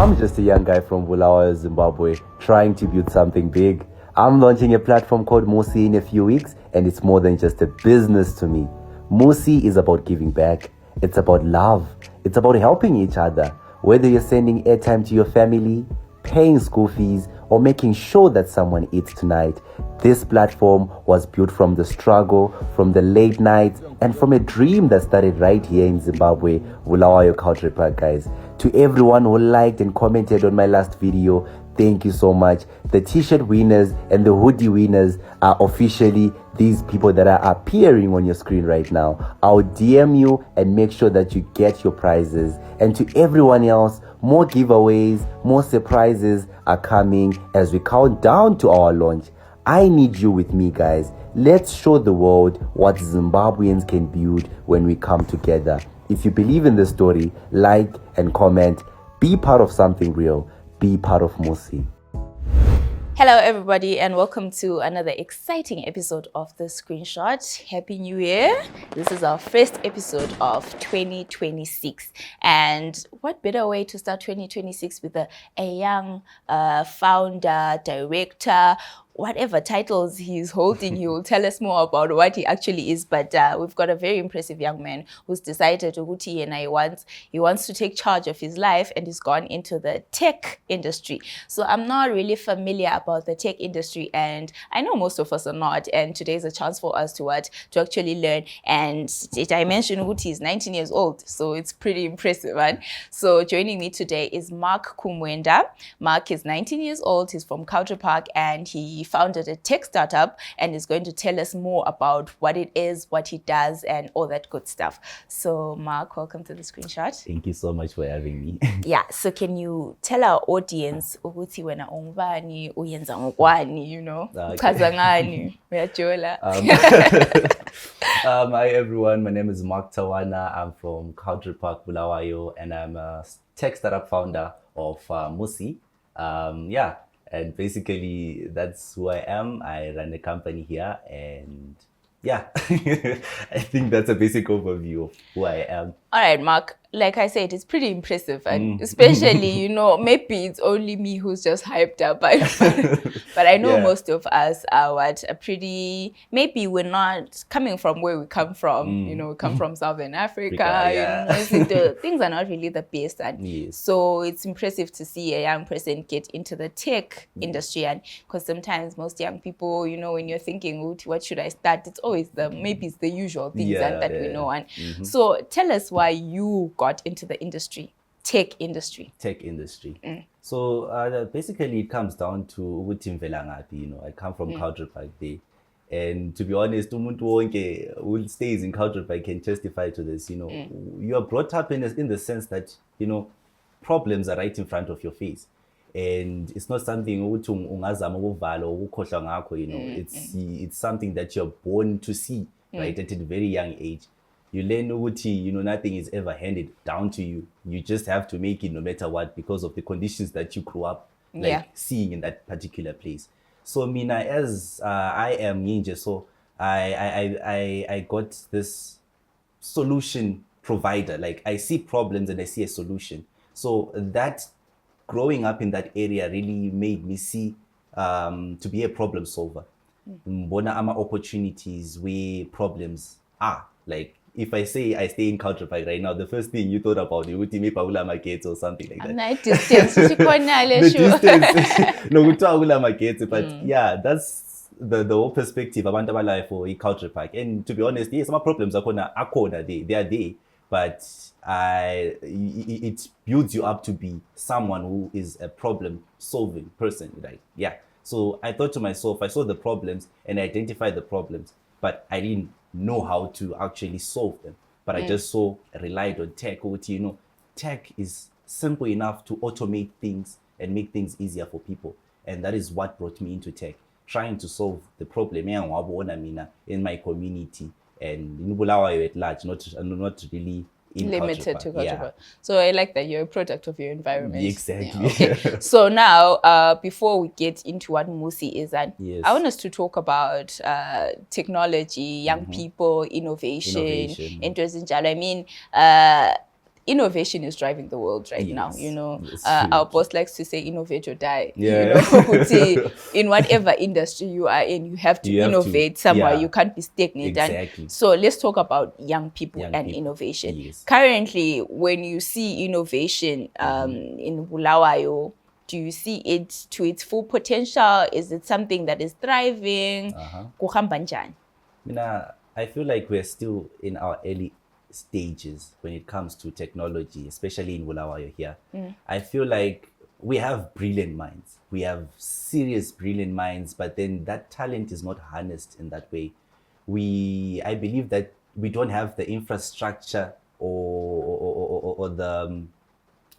I'm just a young guy from Bulawayo, Zimbabwe, trying to build something big. I'm launching a platform called Musi in a few weeks, and it's more than just a business to me. Musi is about giving back. It's about love. It's about helping each other. Whether you're sending airtime to your family, paying school fees, or making sure that someone eats tonight, this platform was built from the struggle, from the late nights, and from a dream that started right here in Zimbabwe, Bulawayo Country Park, guys. To everyone who liked and commented on my last video, thank you so much. The t-shirt winners and the hoodie winners are officially these people that are appearing on your screen right now. I'll DM you and make sure that you get your prizes. And to everyone else, more giveaways, more surprises are coming as we count down to our launch. I need you with me, guys. Let's show the world what Zimbabweans can build when we come together. If you believe in the story, like and comment. Be part of something real. Be part of Musi. Hello everybody and welcome to another exciting episode of The Screenshot. Happy New Year. This is our first episode of 2026, and what better way to start 2026 with a young founder, director, whatever titles he's holding. He will tell us more about what he actually is, but we've got a very impressive young man who's decided and he wants to take charge of his life, and he's gone into the tech industry. So I'm not really familiar about the tech industry, and I know most of us are not, and today is a chance for us to actually learn. And did I mention Uti is 19 years old, so it's pretty impressive, right? So joining me today is Mark Kumwenda. Mark is 19 years old, he's from Country Park, and he founded a tech startup and is going to tell us more about what it is, what he does, and all that good stuff. So Mark, welcome to The Screenshot. Thank you so much for having me. Yeah, so can you tell our audience ukuthi wena ungubani, uyenza ngokwani, you know? Uchaza ngani, uyajola. Hi everyone, my name is Mark Tawana. I'm from Country Park, Bulawayo, and I'm a tech startup founder of Musi. And basically, that's who I am. I run a company here, and yeah, I think that's a basic overview of who I am. All right, Mark. Like I said, it's pretty impressive, and especially, you know, maybe it's only me who's just hyped up, but I know most of us are pretty, maybe we're not coming from where we come from, you know, we come from Southern Africa, you know, things are not really the best, and so it's impressive to see a young person get into the tech industry, and because sometimes most young people, you know, when you're thinking, what should I start, it's always maybe it's the usual things that we know, and so tell us why you got into the industry, tech industry. So basically it comes down to ukuthi ngivela ngaphi, you know. I come from Country Park Day, and to be honest, umuntu wonke who stays in Country Park can testify to this, you know. You are brought up in the sense that, you know, problems are right in front of your face, and it's not something ukuthi ungazama ukuvala ukukhohlwa ngakho, you know. It's something that you're born to see, right, at a very young age. You learn ukuthi, you know, nothing is ever handed down to you. You just have to make it no matter what, because of the conditions that you grew up seeing in that particular place. So mina, as I am ninja, so I got this solution provider. Like, I see problems and I see a solution. So that growing up in that area really made me see to be a problem solver. Mbona ama opportunities where problems are. Like, if I say I stay in Country Park right now, the first thing you thought about it would be Paula Markets or something like that. Night distance, the distance. No, Paula Markets, but yeah, that's the whole perspective about my life for a Country Park. And to be honest, yes, some problems are they are there, but it builds you up to be someone who is a problem solving person, right? Yeah. So I thought to myself, I saw the problems and I identified the problems, but I didn't know how to actually solve them. But I just relied on tech. You know, tech is simple enough to automate things and make things easier for people. And that is what brought me into tech, trying to solve the problem in my community and in Bulawayo at large, not really limited to Country Park. So I like that you're a product of your environment. Exactly. Okay. So now, before we get into what Musi is, and I want us to talk about technology, young people, innovation, interest in. I mean, innovation is driving the world right now. You know, Yes, true, our boss likes to say innovate or die. Yeah. You know, in whatever industry you are in, you have to You have to, innovate somewhere. yeah. You can't be stagnant. Exactly. And so let's talk about young people Young and people, innovation. yes. Currently, when you see innovation in Bulawayo, do you see it to its full potential? Is it something that is thriving? Kuhamba njani? I feel like we're still in our early stages when it comes to technology, especially in Bulawayo here. I feel like we have brilliant minds. We have serious brilliant minds, but then that talent is not harnessed in that way. I believe that we don't have the infrastructure or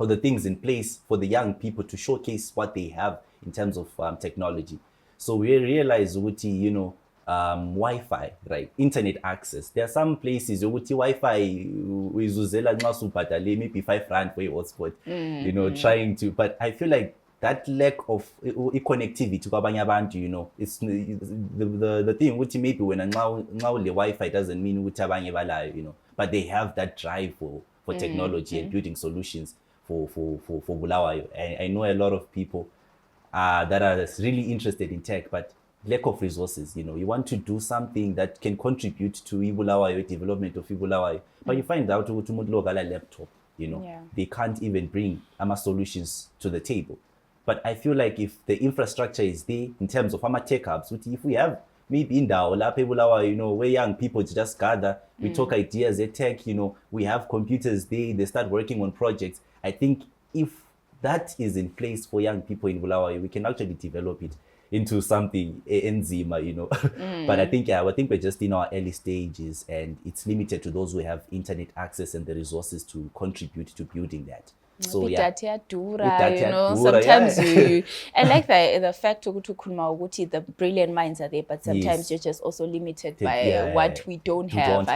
the things in place for the young people to showcase what they have in terms of technology. So we realize, you know, Wi-Fi, right? Internet access. There are some places Wi-Fi uyizuzela nxa usubhadale maybe R5 for a hotspot, you know, trying to. But I feel like that lack of connectivity kwabanye abantu, you know, it's the thing ukuthi maybe when nxa ule Wi-Fi doesn't mean ukuthi abanye balayo, you know, but they have that drive for technology and building solutions for Bulawayo. I know a lot of people that are really interested in tech, but lack of resources. You know, you want to do something that can contribute to Bulawayo, development of Bulawayo, but you find out ukuthi umuntu lo kala laptop, you know, they can't even bring solutions to the table. But I feel like if the infrastructure is there in terms of tech hubs, if we have maybe in Bulawayo, you know, where young people just gather, we talk ideas, they tech, you know, we have computers there, they start working on projects. I think if that is in place for young people in Bulawayo, we can actually develop it into something enzima, you know. But I think we're just in our early stages, and it's limited to those who have internet access and the resources to contribute to building that. So data dura, you know, sometimes you, I like the fact the brilliant minds are there, but sometimes you're just also limited by what we don't have.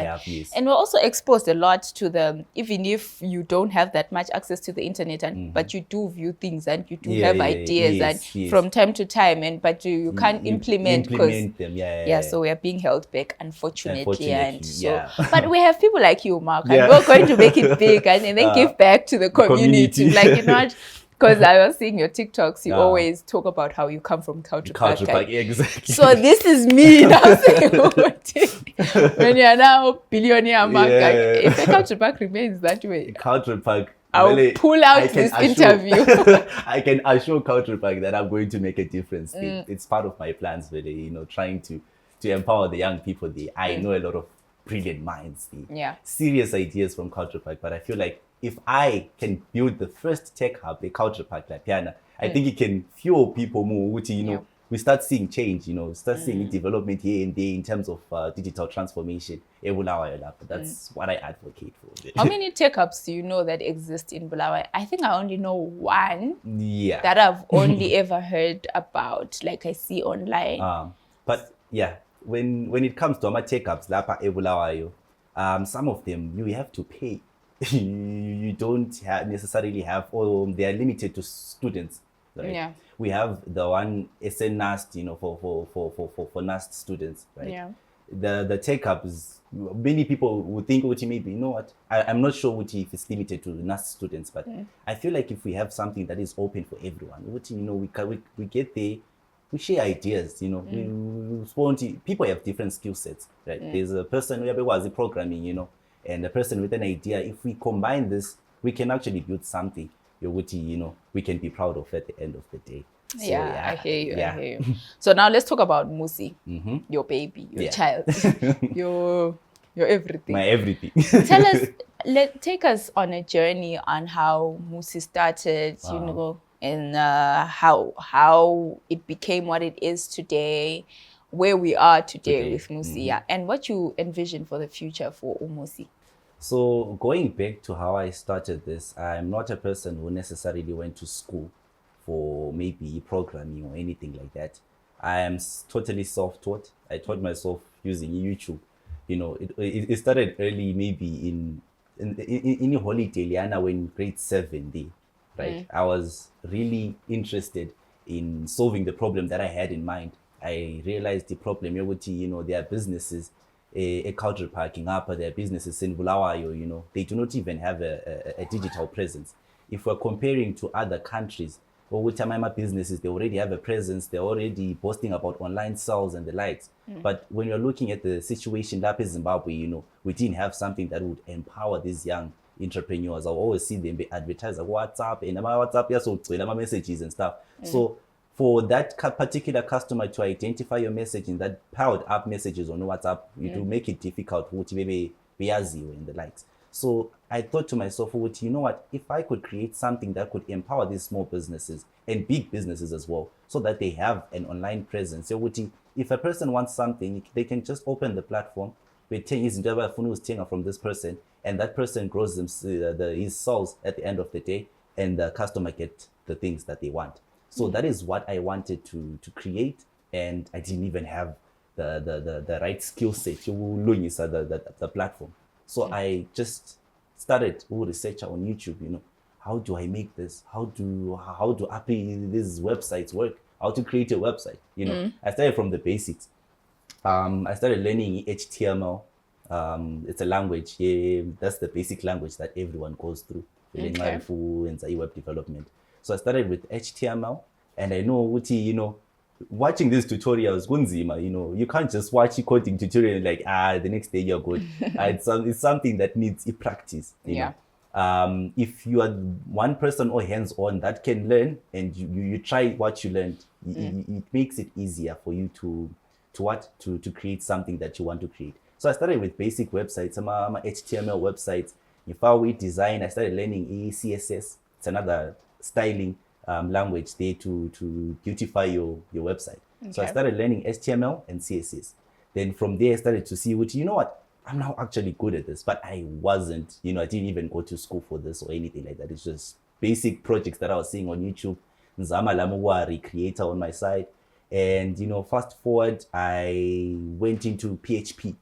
And we're also exposed a lot to them, even if you don't have that much access to the internet, and but you do view things and you do have ideas and from time to time, but you can't implement them. So we are being held back, unfortunately. And so, but we have people like you, Mark, and we're going to make it big and then give back to the community. Like, you know, because I was seeing your TikToks, you always talk about how you come from Culture Park. Exactly. So this is me now saying, when you're now billionaire, Mark, if Culture Park remains that way, Culture Park, I'll pull out this interview. I can assure Culture Park that I'm going to make a difference. It's part of my plans, really, you know, trying to empower the young people there. I know a lot of brilliant minds, serious ideas from Culture Park, but I feel like if I can build the first tech hub, a Culture Park like Piana, I think it can fuel people more, which, you know, we start seeing change, you know, start seeing development here and there in terms of digital transformation. That's what I advocate for. How many tech hubs do you know that exist in Bulawayo? I think I only know one that I've only ever heard about, like I see online. But yeah, when it comes to tech hubs, Bulawayo, some of them you have to pay. You don't necessarily have, or they are limited to students. Right? We have the one SNAST, you know, for NAST students, right? The tech hubs, many people would think, maybe, you know what? I'm not sure if it's limited to NAST students, but I feel like if we have something that is open for everyone, you know, we get there, we share ideas, you know, people have different skill sets, right? There's a person who was programming, you know, and a person with an idea. If we combine this, we can actually build something, you know, we can be proud of at the end of the day. So, I hear you. I hear you. So now let's talk about Musi, your baby, your child, your everything. My everything. Tell us, take us on a journey on how Musi started, you know, and how it became what it is today, where we are today with Musi, and what you envision for the future for Umusi. So going back to how I started this, I'm not a person who necessarily went to school for maybe programming or anything like that. I am totally self-taught. I taught myself using YouTube. You know, it started early, maybe in holiday, Liana, when grade 7 day, right? I was really interested in solving the problem that I had in mind. I realized the problem, you know, there are businesses a Culture Park in Upper, their businesses in Bulawayo, they do not even have a digital presence. If we're comparing to other countries, or which my businesses, they already have a presence, they're already posting about online sales and the likes. But when you're looking at the situation in Zimbabwe, we didn't have something that would empower these young entrepreneurs. I always see them be advertised on WhatsApp and my WhatsApp, yeah, so my messages and stuff. So for that particular customer to identify your message in that powered up messages on WhatsApp, it will make it difficult to maybe be and the likes. So I thought to myself, you know what, if I could create something that could empower these small businesses and big businesses as well, so that they have an online presence. So if a person wants something, they can just open the platform, from this person, and that person grows his sales at the end of the day, and the customer get the things that they want. So that is what I wanted to create, and I didn't even have the right skill set to the platform. So I just started research on YouTube, how do I make this? How do these websites work? How to create a website? I started from the basics. I started learning HTML. It's a language. Yeah, that's the basic language that everyone goes through. And web development. So I started with HTML, and I know watching these tutorials, you can't just watch a coding tutorial like the next day you're good. It's something that needs practice. You know? If you are one person or hands-on that can learn, and you try what you learned, it makes it easier for you to create something that you want to create. So I started with basic websites, some HTML websites. If I design, I started learning CSS. It's another styling language there to beautify your website. Okay. So I started learning HTML and CSS. Then from there I started to see, you know what, I'm now actually good at this, but I wasn't, I didn't even go to school for this or anything like that. It's just basic projects that I was seeing on YouTube. Nzama Lamuwa recreator on my side. And, fast forward, I went into PHP.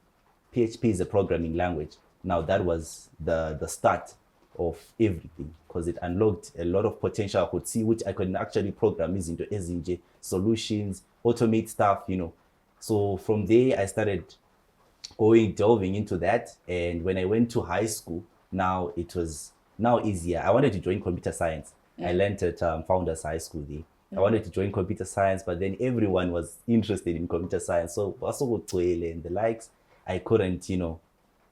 PHP is a programming language. Now that was the start of everything, because it unlocked a lot of potential I could see, which I could actually program these into SNJ solutions, automate stuff, So from there, I started delving into that. And when I went to high school, now it was easier. I wanted to join computer science. I learned at Founders High School there. I wanted to join computer science, but then everyone was interested in computer science. So also and the likes, I couldn't,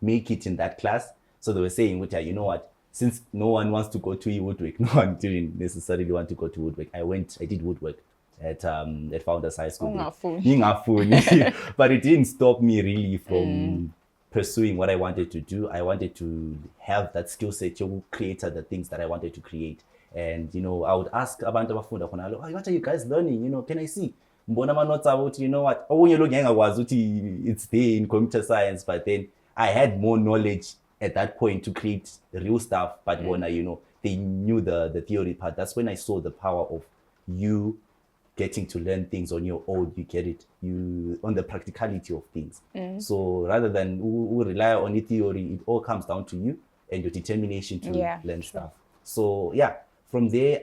make it in that class. So they were saying, you know what, since no one wants to go to woodwork, no one didn't necessarily want to go to woodwork. I did woodwork at Founders High School. But it didn't stop me really from pursuing what I wanted to do. I wanted to have that skill set to create the things that I wanted to create. And, I would ask abantu abafunda khona, what are you guys learning? Can I see? Mbona notes about, what? Oh, you're looking at it's there in computer science, but then I had more knowledge at that point to create real stuff. But when they knew the theory part, that's when I saw the power of you getting to learn things on your own. You get it, on the practicality of things. So rather than rely on the theory, it all comes down to you and your determination to learn stuff. So from there,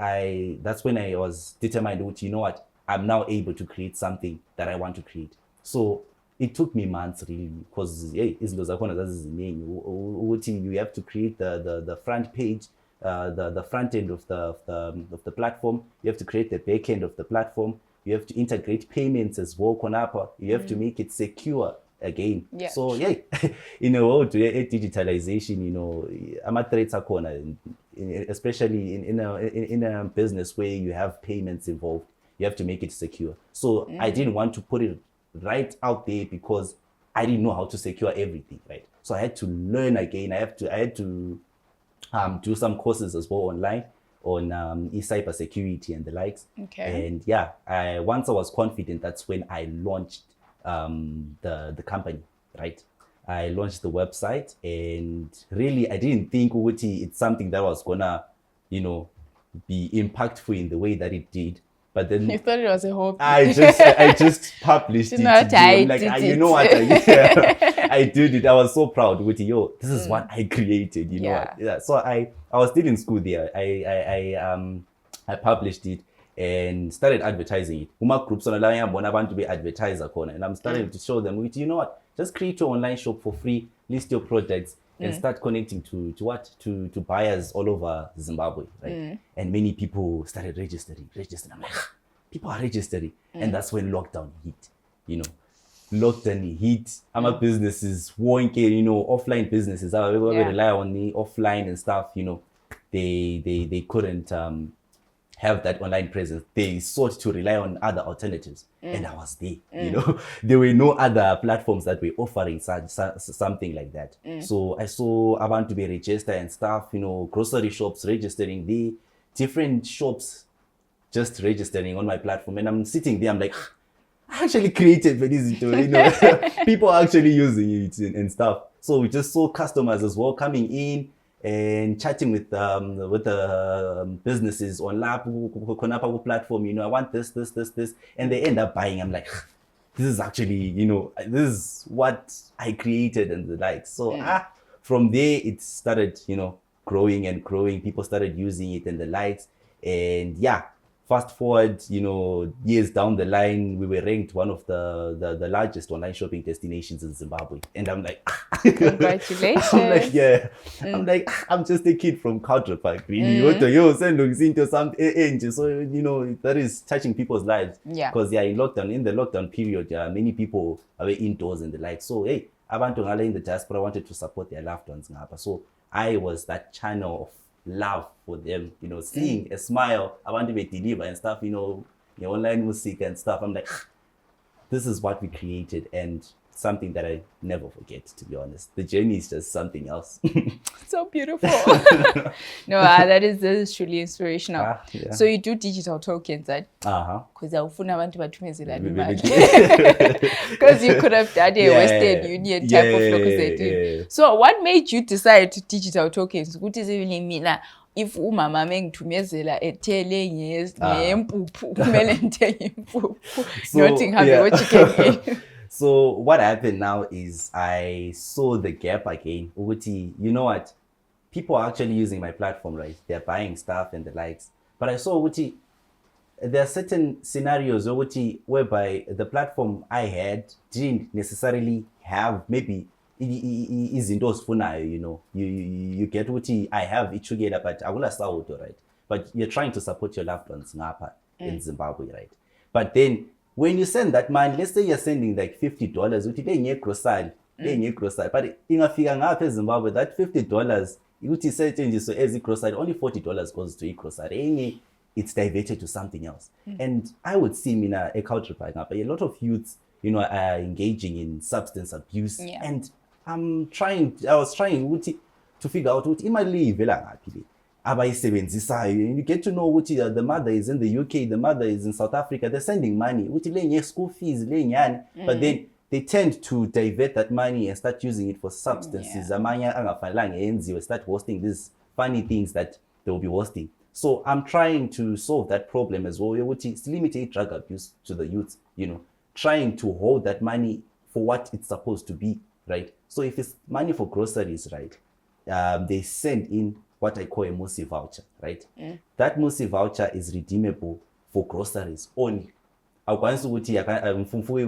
that's when I was determined, you know what, I'm now able to create something that I want to create. So it took me months really, because you have to create the front page, the front end of the platform. You have to create the back end of the platform. You have to integrate payments as well. You have to make it secure again. So in a world where digitalization, I'm threats are corner, especially in a business where you have payments involved. You have to make it secure. So I didn't want to put it right out there because I didn't know how to secure everything, right? So I had to learn again. I had to do some courses as well online on cyber security and the likes. Okay. And once I was confident, that's when I launched the company, right? I launched the website, and really I didn't think it's something that was gonna, be impactful in the way that it did. But then you thought it was a hobby. I just published it. I'm like, you know what? I did it. I was so proud with this is what I created. You know what? Yeah. So I was still in school there. I published it and started advertising it. Uma groups on to be advertiser corner, and I'm starting to show them, you know what? just create your online shop for free, list your products, and start connecting to buyers all over Zimbabwe, right? And many people started registering. I'm like, people are registering. And that's when lockdown hit, lockdown hit. I'm businesses, offline businesses. We rely on the offline and stuff, they couldn't have that online presence. They sought to rely on other alternatives. And I was there, there were no other platforms that were offering something like that. So I saw about to be registered and stuff, grocery shops registering, the different shops just registering on my platform. And I'm sitting there, I'm like, I actually created Felicito, people are actually using it and stuff. So we just saw customers as well coming in and chatting with the businesses on Konapa platform, I want this, and they end up buying. I'm like, this is actually, this is what I created and the like. So from there it started, growing and growing. People started using it and the likes, and fast forward, years down the line, we were ranked one of the largest online shopping destinations in Zimbabwe. And I'm like, congratulations. I'm like, yeah. I'm like, I'm just a kid from Culture Park, really. What you send into some angel. So, that is touching people's lives. Yeah. Because in the lockdown period, many people are indoors and the like. So, hey, Abantu in the diaspora wanted to support their loved ones. So I was that channel of love for them, seeing a smile, I want to be deliver and stuff, your Online Musika and stuff. I'm like, this is what we created, and something that I never forget, to be honest. The journey is just something else. So beautiful. No, that is truly inspirational. Yeah. So you do digital tokens, right? Because because you could have done a Western Union type of local. So what made you decide to digital tokens? What does it really mean? If umama mengithumezela ethele ngempuphu kumele ngithenge impuphu nothing ngihambe wechicken. So what happened now is I saw the gap again. You know what? People are actually using my platform, right? They're buying stuff and the likes. But I saw there are certain scenarios whereby the platform I had didn't necessarily have maybe izinto ozifunayo, you get I have it together, but I will sawuto, right? But you're trying to support your loved ones in Zimbabwe, right? But then when you send that money, let's say you're sending like $50, uthi lenye grocery, but ingafika ngapha eZimbabwe, that $50 uthi setshenziswe as grocery, only $40 goes to grocery. It's diverted to something else. And I would see a culture a lot of youths, are engaging in substance abuse. And I was trying to figure out imali ivela ngaphi abayisebenzisayo. You get to know the mother is in the UK, the mother is in South Africa, they're sending money, lenye school fees, but then they tend to divert that money and start using it for substances. Start hosting these funny things that they will be hosting. So I'm trying to solve that problem as well. It's limited drug abuse to the youth, trying to hold that money for what it's supposed to be, right? So if it's money for groceries, right, they send in what I call a Musi voucher, right? That Musi voucher is redeemable for groceries only. Akwanisi ukuthi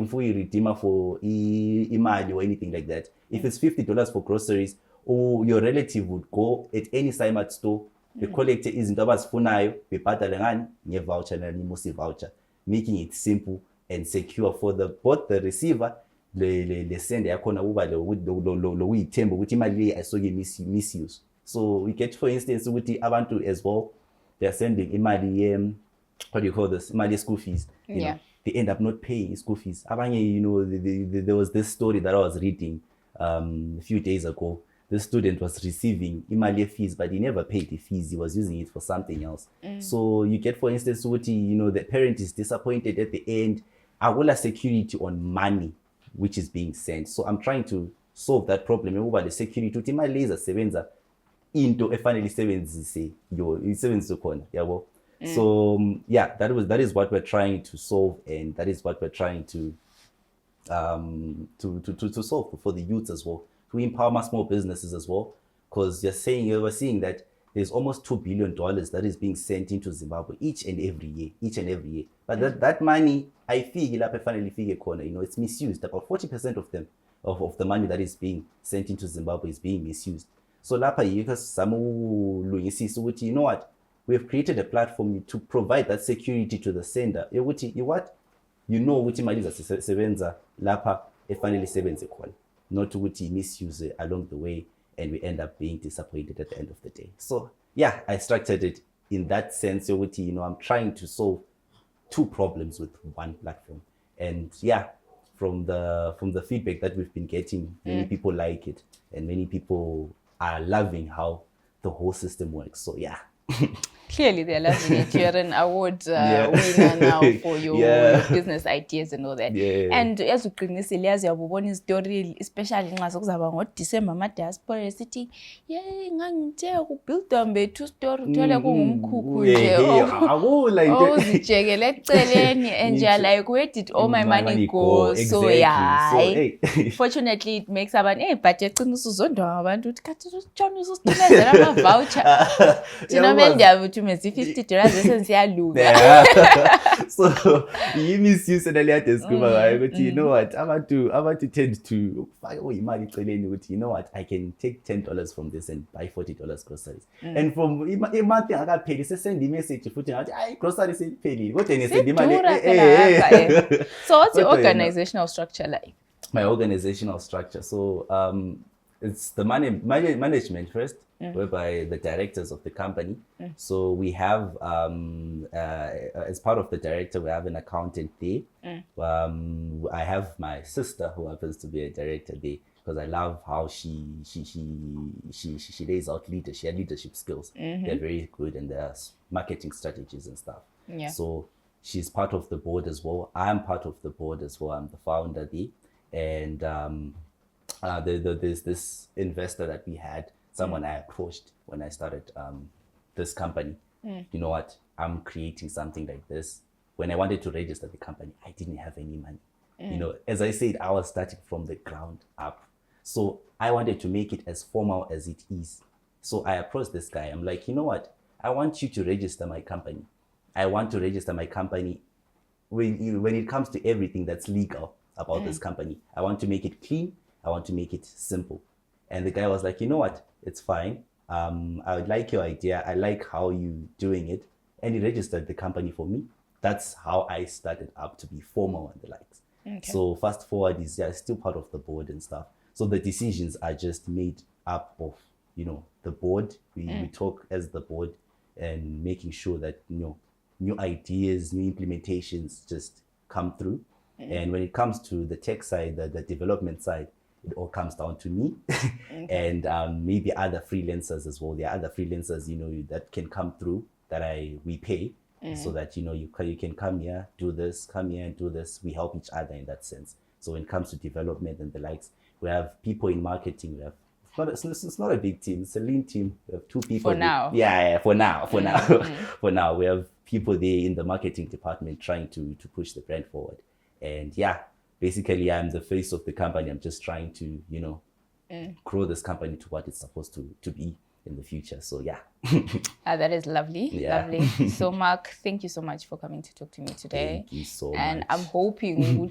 mfuyi redeemer for imali or anything like that. If it's $50 for groceries, or your relative would go at any Simart store, they collect izinto abazifunayo, bebhadale ngani nge-voucher nani-Musi voucher, making it simple and secure for both the receiver, le send yakhona uba lo uyithemba ukuthi imali le ayisoke misuse. So we get, for instance, ukuthi abantu as well, they're sending imali what do you call this? Imali school fees. You know, they end up not paying school fees. Abanye, there was this story that I was reading a few days ago. The student was receiving imali fees, but he never paid the fees. He was using it for something else. So you get, for instance, the parent is disappointed at the end. Awula security on money which is being sent. So I'm trying to solve that problem. The security imali izasebenza into efanele isebenzise isebenzise khona, yabo. So that is what we're trying to solve, and that is what we're trying to solve for the youth as well, to empower small businesses as well, because we're seeing that there's almost $2 billion that is being sent into Zimbabwe each and every year. But that money, I feel it's misused. About 40% of them of the money that is being sent into Zimbabwe is being misused. So lapha yikho sizama ukulungisisa ukuthi, you know what, we have created a platform to provide that security to the sender. Ukuthi you know ukuthi imali izasebenza lapha efanele isebenze khona, not ukuthi misuse along the way and we end up being disappointed at the end of the day. So yeah, I structured it in that sense. You know, I'm trying to solve two problems with one platform. And yeah, from the feedback that we've been getting, many people like it and many people are loving how the whole system works. So yeah. Clearly they're loving it. You're an award winner now for your business ideas and all that. And as uqinisile yazi uyabona istory, especially nxa sokuzaba ngoDecember ama-diaspora esithi ngangithe ukubuilda mbe-two story uthole kungumkhukhu nje uzijekele eceleni and you're like, where did all my money go? Exactly. So fortunately it makes abantu but yaqinisa uzondwa ngabantu ukuthi kathi utshona usisithumezela ama-voucher thina Melinda uthumeza $50 so you misuse naliyadesikuba ngayo ukuthi, you know what, abantu tend to imali eceleni ukuthi, you know what, I can take $10 from this and buy $40 groceries. And from month engakapheli sesend message futhi ngathi hayi groceries iphelile kodwa nesend imali. So what's your organizational structure like? My organizational structure, so it's the management first, whereby the directors of the company. So we have, as part of the director, we have an accountant there. I have my sister who happens to be a director there because I love how she lays out leadership. She had leadership skills. They're very good, and there's marketing strategies and stuff. So she's part of the board as well. I'm part of the board as well. I'm the founder there, and there's this investor that we had, someone I approached when I started this company. You know what, I'm creating something like this. When I wanted to register the company, I didn't have any money. You know, as I said, I was starting from the ground up. So I wanted to make it as formal as it is. So I approached this guy. I'm like, you know what, I want you to register my company. I want to register my company when it comes to everything that's legal about this company. I want to make it clean. I want to make it simple. And the guy was like, you know what, it's fine. I would like your idea. I like how you doing it. And he registered the company for me. That's how I started up to be formal and the likes. So fast forward is still part of the board and stuff. So the decisions are just made up of, you know, the board. We talk as the board and making sure that, you know, new ideas, new implementations just come through. And when it comes to the tech side, the development side, it all comes down to me and maybe other freelancers as well. There are other freelancers, you know, that can come through that we pay so that, you know, you can come here, do this, come here and do this. We help each other in that sense. So when it comes to development and the likes, we have people in marketing. We have it's not a big team. It's a lean team. We have 2 people. For now. For now. For now, we have people there in the marketing department trying to push the brand forward. And basically, I'm the face of the company. I'm just trying to, you know, grow this company to what it's supposed to be in the future. So that is lovely. Lovely. So Mark, thank you so much for coming to talk to me today. Thank you so much. And I'm hoping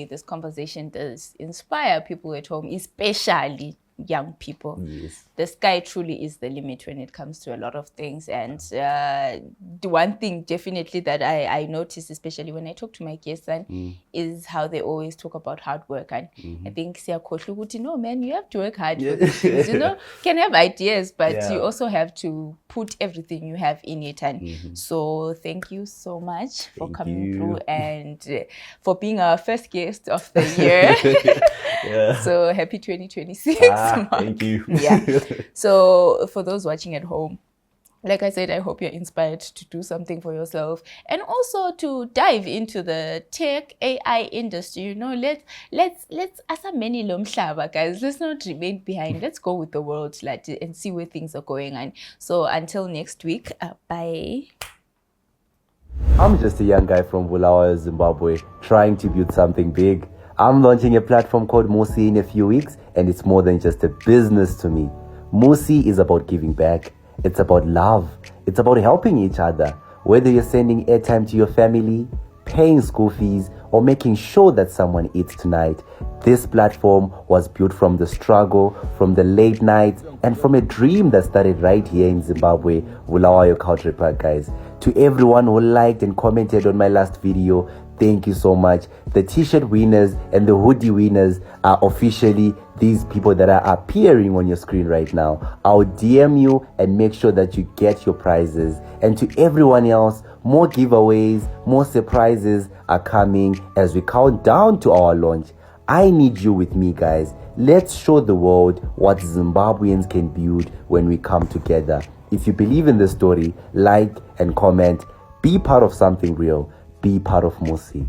this conversation does inspire people at home, especially young people. Yes. The sky truly is the limit when it comes to a lot of things. And the one thing definitely that I notice, especially when I talk to my guests, is how they always talk about hard work. And I think, no, man, you have to work hard for these things. You know, you can have ideas, but you also have to put everything you have in it. And so thank you so much for coming through and for being our first guest of the year. So happy 2026. Thank you. So for those watching at home, like I said, I hope you're inspired to do something for yourself and also to dive into the tech AI industry. You know, let's asa many lomhlaba, guys. Let's not remain behind. Let's go with the world, and see where things are going on. So until next week, bye. I'm just a young guy from Bulawayo, Zimbabwe, trying to build something big. I'm launching a platform called Musi in a few weeks, and it's more than just a business to me. Musi is about giving back. It's about love. It's about helping each other. Whether you're sending airtime to your family, paying school fees, or making sure that someone eats tonight. This platform was built from the struggle, from the late nights, and from a dream that started right here in Zimbabwe, Bulawayo Country Park, guys. To everyone who liked and commented on my last video, thank you so much. The t-shirt winners and the hoodie winners are officially these people that are appearing on your screen right now. I'll DM you and make sure that you get your prizes. And to everyone else, more giveaways, more surprises are coming as we count down to our launch. I need you with me, guys. Let's show the world what Zimbabweans can build when we come together. If you believe in the story, like and comment. Be part of something real. Be part of Musi.